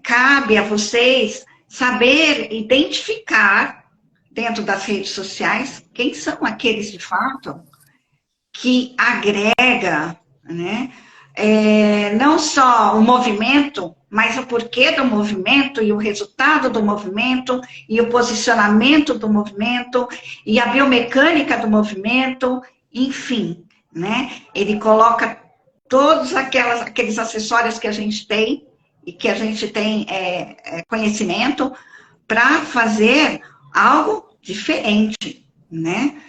cabe a vocês saber identificar dentro das redes sociais quem são aqueles de fato que agrega, né? Não só o movimento, mas o porquê do movimento e o resultado do movimento e o posicionamento do movimento e a biomecânica do movimento, enfim, né? Ele coloca todos aqueles acessórios que a gente tem e que a gente tem conhecimento para fazer algo diferente, né?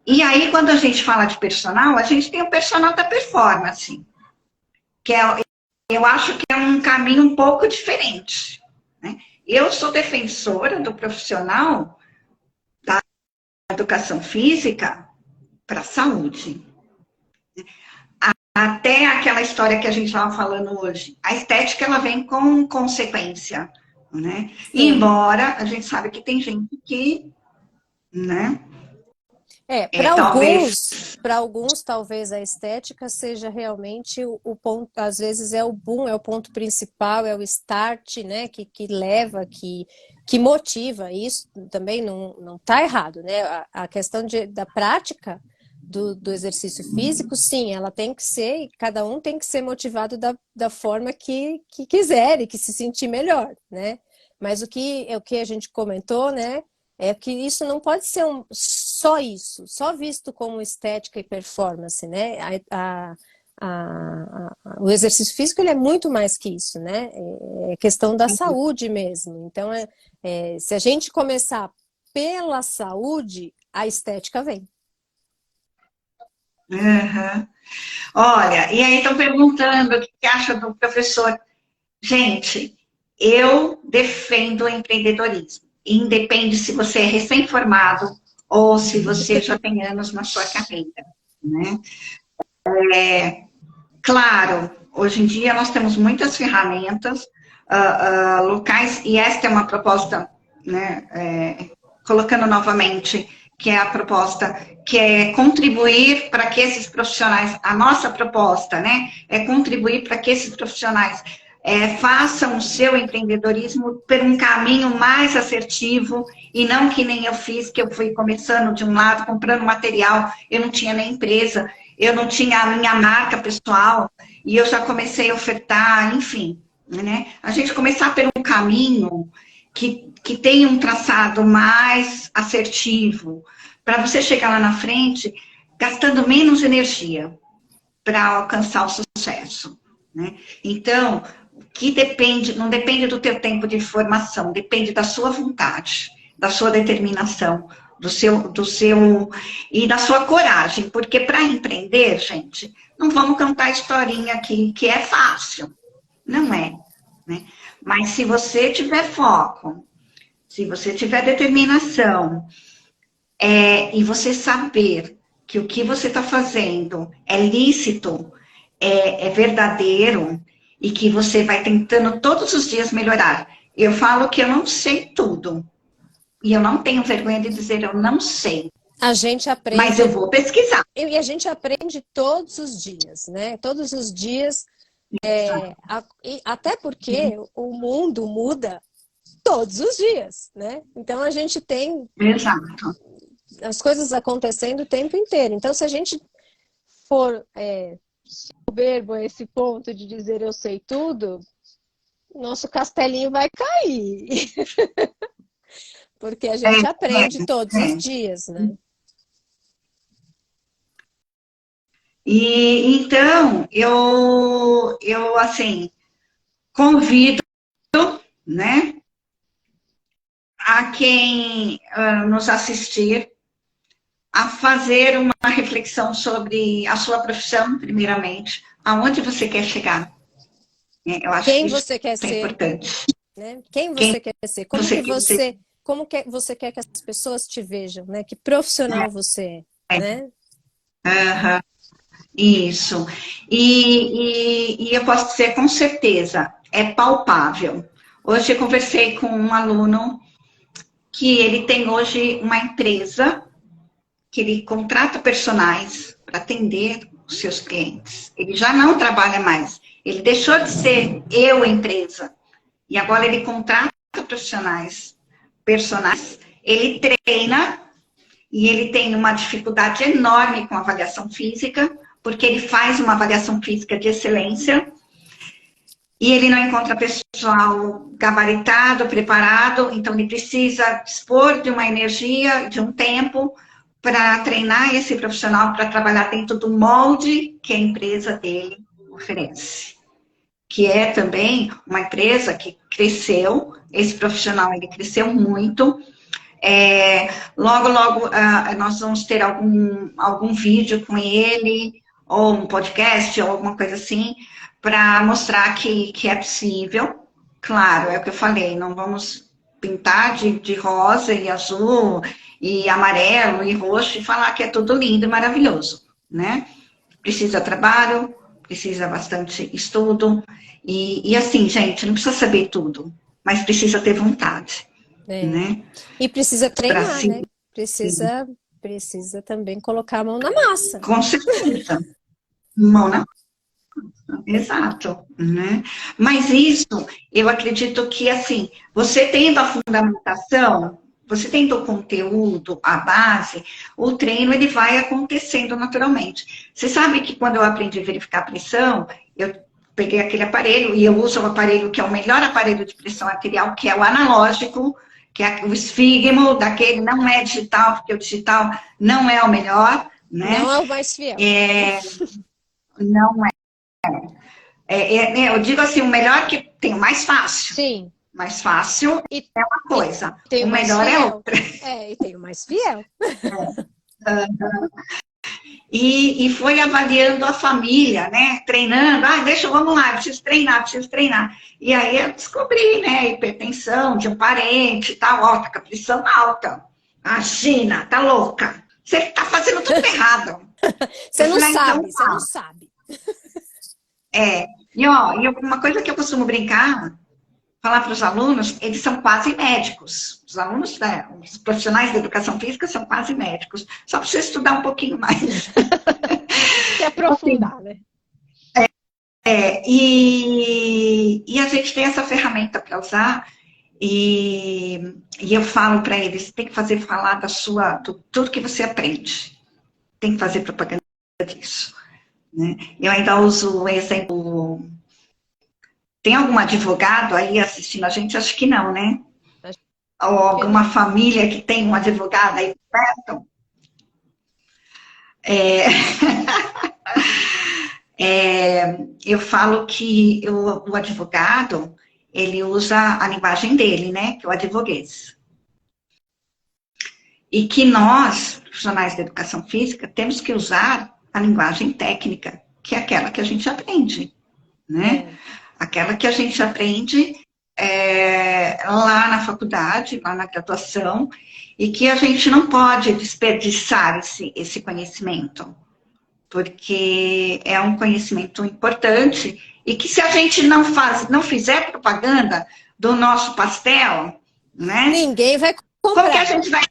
E aí, quando a gente fala de personal, a gente tem o personal da performance, que eu acho que é um caminho um pouco diferente, né? Eu sou defensora do profissional da educação física para a saúde. Até aquela história que a gente estava falando hoje. A estética, ela vem com consequência, né? Embora a gente sabe que tem gente que, né? Para alguns, talvez a estética seja realmente o ponto, às vezes é o boom, é o ponto principal, é o start, né? Que leva, que motiva. Isso também não está errado, né? A questão da prática do exercício físico, sim, ela tem que ser, e cada um tem que ser motivado da forma que quiser e que se sentir melhor, né? Mas o que a gente comentou, né, é que isso não pode ser só isso, só visto como estética e performance, né? O exercício físico ele é muito mais que isso, né? É questão da saúde mesmo. Então, se a gente começar pela saúde, a estética vem. Uhum. Olha, e aí estão perguntando o que acha do professor. Gente, eu defendo o empreendedorismo. Independe se você é recém-formado ou se você já tem anos na sua carreira, né? Claro, hoje em dia nós temos muitas ferramentas locais, e esta é uma proposta, né, colocando novamente, que é a proposta, que é contribuir para que esses profissionais, a nossa proposta, né, é contribuir para que esses profissionais façam o seu empreendedorismo por um caminho mais assertivo, e não que nem eu fiz, que eu fui começando de um lado, comprando material, eu não tinha nem empresa, eu não tinha a minha marca pessoal, e eu já comecei a ofertar, enfim, né? A gente começar por um caminho que tem um traçado mais assertivo, para você chegar lá na frente, gastando menos energia para alcançar o sucesso, né? Então, que não depende do teu tempo de formação, depende da sua vontade, da sua determinação, do seu e da sua coragem, porque para empreender, gente, não vamos cantar historinha aqui que é fácil, não é, né? Mas se você tiver foco, se você tiver determinação, e você saber que o que você está fazendo é lícito, é verdadeiro, e que você vai tentando todos os dias melhorar. Eu falo que eu não sei tudo. E eu não tenho vergonha de dizer eu não sei. A gente aprende. Mas eu vou pesquisar. E a gente aprende todos os dias, né? Todos os dias. Até porque o mundo muda todos os dias, né? Então a gente tem as coisas acontecendo o tempo inteiro. Então, se a gente for soberbo a esse ponto de dizer eu sei tudo, nosso castelinho vai cair. Porque a gente aprende todos os dias, né? E então, eu assim, convido, né, a quem nos assistir a fazer uma reflexão sobre a sua profissão, primeiramente, aonde você quer chegar. Eu acho quem que isso você quer é ser, importante. Né? Quem você quer ser? Como que você quer que as pessoas te vejam, né? Que profissional você é, né? Uhum. Isso. E eu posso dizer com certeza, é palpável. Hoje eu conversei com um aluno que ele tem hoje uma empresa que ele contrata personagens para atender os seus clientes. Ele já não trabalha mais. Ele deixou de ser empresa. E agora ele contrata personagens. Ele treina e ele tem uma dificuldade enorme com a avaliação física, porque ele faz uma avaliação física de excelência e ele não encontra pessoal gabaritado, preparado, então ele precisa dispor de uma energia, de um tempo, para treinar esse profissional para trabalhar dentro do molde que a empresa dele oferece. Que é também uma empresa que cresceu, esse profissional ele cresceu muito. Logo, nós vamos ter algum vídeo com ele, ou um podcast, ou alguma coisa assim, para mostrar que é possível. Claro, é o que eu falei, não vamos pintar de rosa e azul, e amarelo e roxo, e falar que é tudo lindo e maravilhoso, né? Precisa trabalho, precisa bastante estudo, e assim, gente, não precisa saber tudo, mas precisa ter vontade, né? E precisa treinar, né? Precisa também colocar a mão na massa. Com certeza. Mão na massa, exato, né? Mas isso, eu acredito que, assim, você tendo a fundamentação, você tendo o conteúdo, a base, o treino, ele vai acontecendo naturalmente. Você sabe que quando eu aprendi a verificar a pressão, peguei aquele aparelho, e eu uso o aparelho que é o melhor aparelho de pressão arterial, que é o analógico, que é o esfigmo, daquele não é digital, porque o digital não é o melhor, né? Não é o mais fiel. Não eu digo assim, o melhor que tem o mais fácil. Sim. Mais fácil E, é uma coisa, tem o mais melhor é fiel. outra. E tem o mais fiel. E foi avaliando a família, né? Treinando, vamos lá, preciso treinar. E aí eu descobri, né? Hipertensão de um parente e tal, alta, com a pressão alta. Imagina, tá louca. Você tá fazendo tudo errado. Você não sabe, então, você não sabe. E uma coisa que eu costumo brincar, falar para os alunos, eles são quase médicos. Os alunos, né, os profissionais da educação física são quase médicos. Só precisa estudar um pouquinho mais. Se aprofundar, né? E a gente tem essa ferramenta para usar, e eu falo para eles, tem que fazer falar tudo que você aprende. Tem que fazer propaganda disso. Né? Eu ainda uso o exemplo. Tem algum advogado aí assistindo a gente? Acho que não, né? Ou alguma família que tem um advogado aí perto? Eu falo que o advogado, ele usa a linguagem dele, né? Que é o advoguês. E que nós, profissionais da educação física, temos que usar a linguagem técnica, que é aquela que a gente aprende, né? Aquela que a gente aprende lá na faculdade, lá na graduação, e que a gente não pode desperdiçar esse conhecimento, porque é um conhecimento importante, e que se a gente não fizer propaganda do nosso pastel, né? Ninguém vai comprar. Como que a gente vai...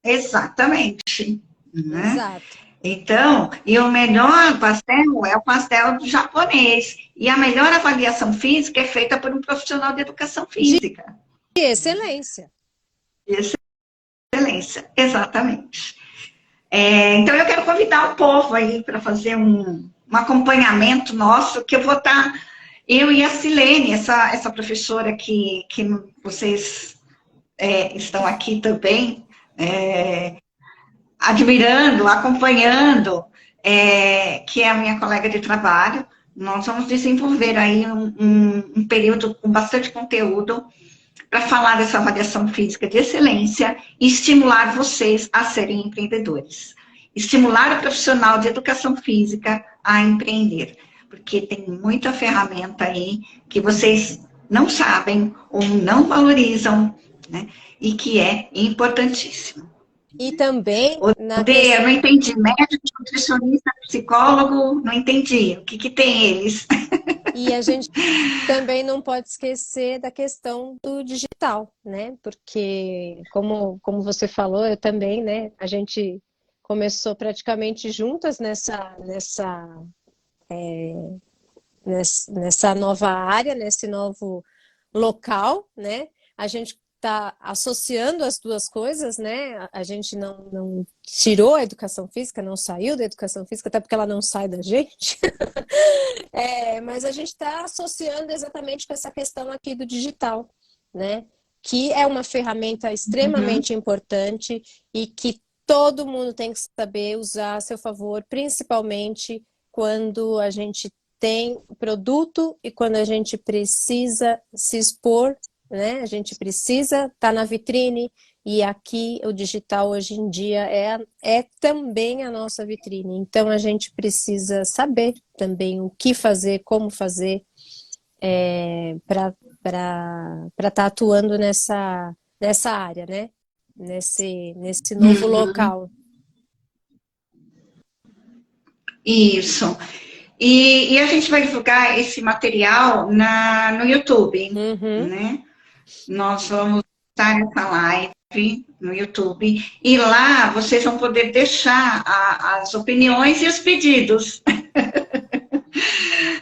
Exatamente. Né? Exato. Então, e o melhor pastel é o pastel do japonês. E a melhor avaliação física é feita por um profissional de educação física. De excelência. De excelência, exatamente. Então, eu quero convidar o povo aí para fazer um acompanhamento nosso, que eu vou estar, eu e a Silene, essa professora que vocês estão aqui também, admirando, acompanhando, que é a minha colega de trabalho. Nós vamos desenvolver aí um período com bastante conteúdo para falar dessa avaliação física de excelência e estimular vocês a serem empreendedores. Estimular o profissional de educação física a empreender, porque tem muita ferramenta aí que vocês não sabem ou não valorizam, né? E que é importantíssimo. E também... Eu não entendi. Médico, nutricionista, psicólogo, não entendi. O que tem eles? E a gente também não pode esquecer da questão do digital, né? Porque, como você falou, eu também, né? A gente começou praticamente juntas nessa nova área, nesse novo local, né? A gente está associando as duas coisas, né? A gente não tirou a educação física, não saiu da educação física, até porque ela não sai da gente. Mas a gente está associando exatamente com essa questão aqui do digital, né? Que é uma ferramenta extremamente importante e que todo mundo tem que saber usar a seu favor, principalmente quando a gente tem produto e quando a gente precisa se expor, né? A gente precisa estar na vitrine, e aqui o digital hoje em dia é também a nossa vitrine. Então a gente precisa saber também o que fazer, como fazer, para estar atuando nessa área, né? Nesse novo local. Isso. E a gente vai divulgar esse material no YouTube, né? Nós vamos estar nessa live no YouTube, e lá vocês vão poder deixar as opiniões e os pedidos,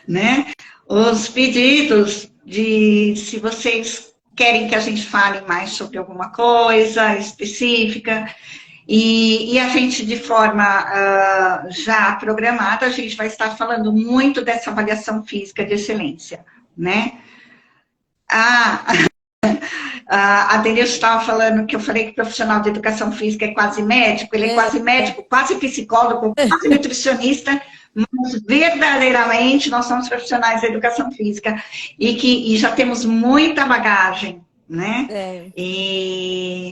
né? Os pedidos de se vocês querem que a gente fale mais sobre alguma coisa específica. E a gente, de forma já programada, a gente vai estar falando muito dessa avaliação física de excelência, né? Ah, a Denilson estava falando que eu falei que profissional de educação física é quase médico, ele é quase médico, quase psicólogo, quase nutricionista, mas verdadeiramente nós somos profissionais da educação física e já temos muita bagagem, né? E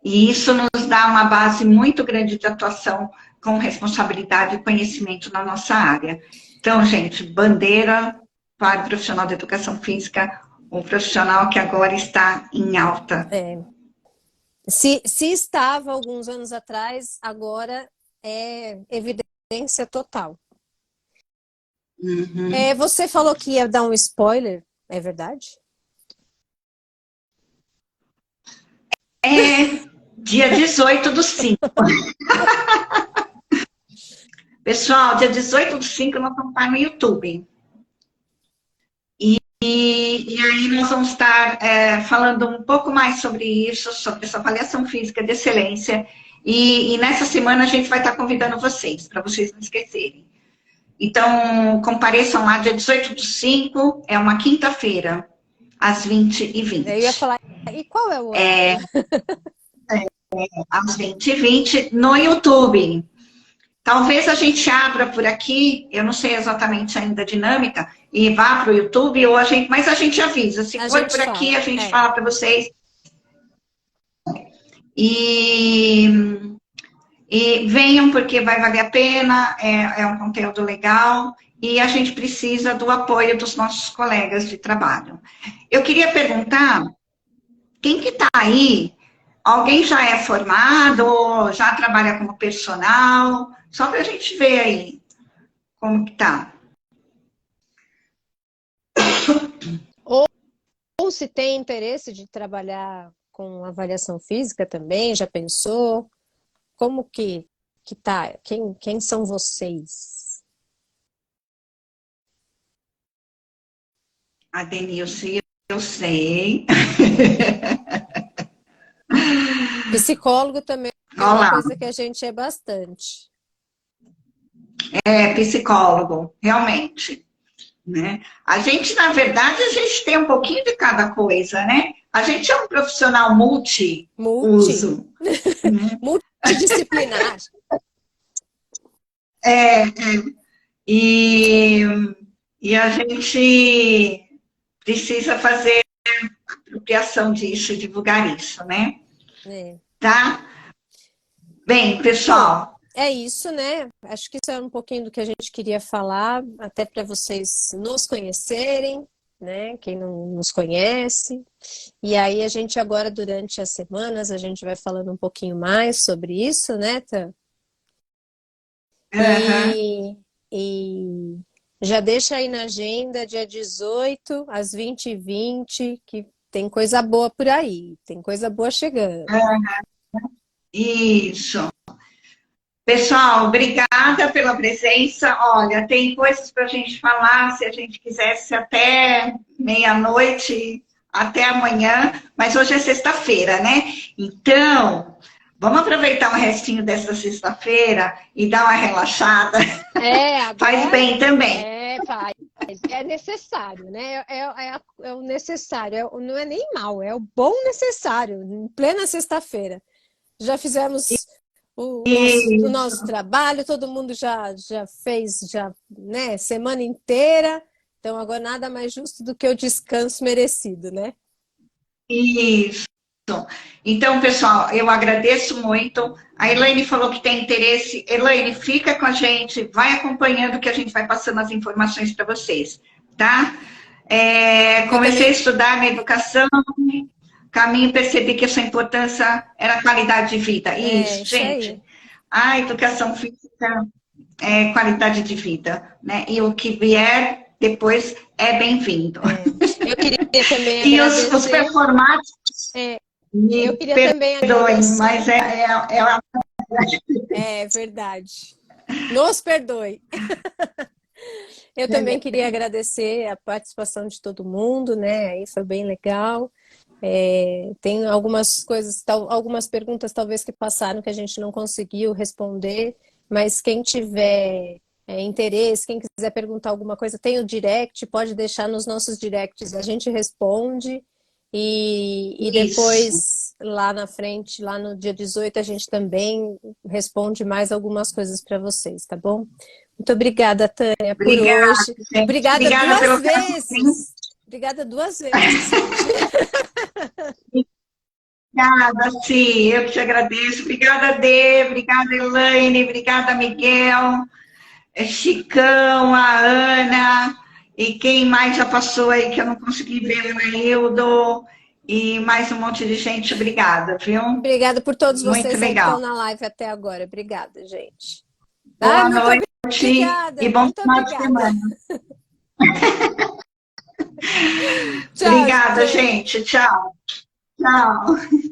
isso nos dá uma base muito grande de atuação com responsabilidade e conhecimento na nossa área. Então, gente, bandeira para o profissional de educação física, um profissional que agora está em alta. Se estava alguns anos atrás, agora é evidência total. Uhum. Você falou que ia dar um spoiler, é verdade? Dia 18/5. Pessoal, dia 18/5 nós vamos estar no YouTube. E aí nós vamos estar falando um pouco mais sobre isso, sobre essa avaliação física de excelência. E nessa semana a gente vai estar convidando vocês, para vocês não esquecerem. Então, compareçam lá, dia 18/5, é uma quinta-feira, às 20h20. Eu ia falar, e qual é o horário? Às 20h20, no YouTube. Talvez a gente abra por aqui, eu não sei exatamente ainda a dinâmica, e vá para o YouTube, mas a gente avisa. Se for por aqui, a gente fala para vocês. E venham, porque vai valer a pena, é um conteúdo legal, e a gente precisa do apoio dos nossos colegas de trabalho. Eu queria perguntar, quem que está aí? Alguém já é formado, já trabalha como personal? Só para a gente ver aí como que tá. Ou se tem interesse de trabalhar com avaliação física também, já pensou? Como que tá? Quem são vocês? A Denilce, eu sei. Psicólogo também é uma coisa que a gente é bastante. Psicólogo, realmente. Né? A gente, na verdade, a gente tem um pouquinho de cada coisa, né? A gente é um profissional multi-uso. Multidisciplinar. E a gente precisa fazer apropriação disso, divulgar isso, né? Tá? Bem, pessoal. Bom, é isso, né? Acho que isso é um pouquinho do que a gente queria falar, até para vocês nos conhecerem, né? Quem não nos conhece. E aí a gente agora, durante as semanas, a gente vai falando um pouquinho mais sobre isso, né, Tã? E já deixa aí na agenda, dia 18, às 20h20, que tem coisa boa por aí, tem coisa boa chegando. Isso. Pessoal, obrigada pela presença. Olha, tem coisas para a gente falar, se a gente quisesse até meia-noite, até amanhã, mas hoje é sexta-feira, né? Então, vamos aproveitar um restinho dessa sexta-feira e dar uma relaxada. Faz bem também. Faz. É necessário, né? É o necessário, não é nem mal, é o bom necessário, em plena sexta-feira. Já fizemos o nosso trabalho, todo mundo já fez, né, semana inteira, então agora nada mais justo do que o descanso merecido, né? Isso. Então, pessoal, eu agradeço muito. A Elaine falou que tem interesse. Elaine, fica com a gente, vai acompanhando que a gente vai passando as informações para vocês, tá? Comecei a estudar na educação, caminho percebi que a sua importância era a qualidade de vida. Isso, gente. Aí. A educação física é qualidade de vida, né? E o que vier depois é bem-vindo. Eu queria também e agradecer... os performáticos... Eu queria também agradecer. Mas é verdade. Nos perdoe. Eu também queria agradecer a participação de todo mundo, né? Aí foi bem legal. Tem algumas coisas, algumas perguntas talvez que passaram que a gente não conseguiu responder, mas quem tiver interesse, quem quiser perguntar alguma coisa, tem o direct, pode deixar nos nossos directs, a gente responde. E Isso. depois, lá na frente, lá no dia 18, a gente também responde mais algumas coisas para vocês, tá bom? Muito obrigada, Tânia, por Obrigada, hoje. gente. Obrigada Obrigada duas pelo carinho. vezes. Obrigada duas vezes. Obrigada, sim, eu que te agradeço. Obrigada, Dê, obrigada, Elaine, obrigada, Miguel, Chicão, a Ana, e quem mais já passou aí que eu não consegui ver, a Anaildo, e mais um monte de gente. Obrigada, viu? Obrigada por todos Muito vocês aí que estão legal. na live até agora. Obrigada, gente. Ai, Boa muito noite e obrigada, bom muito final de obrigada. semana. Tchau, Obrigada, gente. gente. Tchau. Tchau.